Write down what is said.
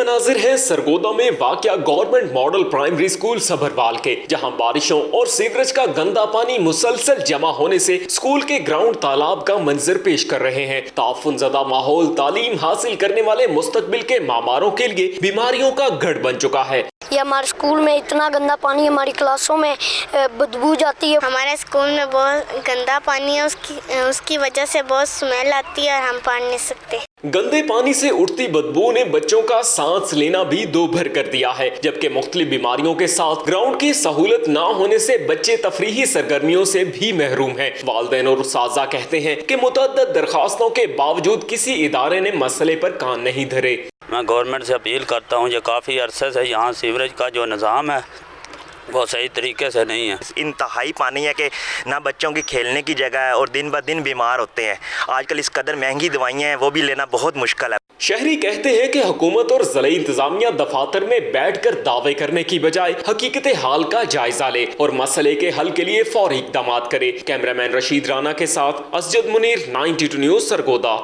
मनाजिर हैं सरगोदा में वाक़या government model primary school Sabharwal के, जहां बारिशों और सीवरेज का गंदा पानी मुसलसल जमा होने से स्कूल के ग्राउंड तालाब का मंजर पेश कर रहे हैं। ताफुनज़दा माहौल तालीम हासिल करने वाले मुस्तकबिल के मामारों के लिए बीमारियों का गढ़ बन चुका है। ये हमारे स्कूल में इतना गंदा पानी, हमारी क्लासों में बदबू जाती है। हमारे स्कूल में बहुत गंदा पानी है, उसकी वजह से बहुत स्मेल आती है और हम पढ़ नहीं सकते। गंदे पानी से उठती बदबू ने बच्चों का सांस लेना भी दोभर कर दिया है, जबकि मुख्तलिफ बीमारियों के साथ ग्राउंड की सहूलत ना होने से बच्चे तफरीही सरगर्मियों से भी महरूम हैं। वालिदैन और उस्ताज़ा कहते हैं कि मुतअद्दिद दरखास्तों के बावजूद किसी इदारे ने मसले पर कान नहीं धरे। मैं गवर्नमेंट से अपील करता हूँ, ये काफ़ी अरसे से यहाँ सीवरेज का जो निज़ाम है वो सही तरीके से नहीं है। इंतहाई पानी है कि ना बच्चों की खेलने की जगह है और दिन ब दिन बीमार होते हैं। आजकल इस कदर महंगी दवाइयाँ हैं, वो भी लेना बहुत मुश्किल है। शहरी कहते हैं कि हुकूमत और ज़िला इंतजामिया दफातर में बैठकर दावे करने की बजाय हकीकत हाल का जायजा ले और मसले के हल के लिए फौरी इक़दामात करे। कैमरामैन रशीद राना के साथ असजद मुनीर, 92 न्यूज़, सरगोदा।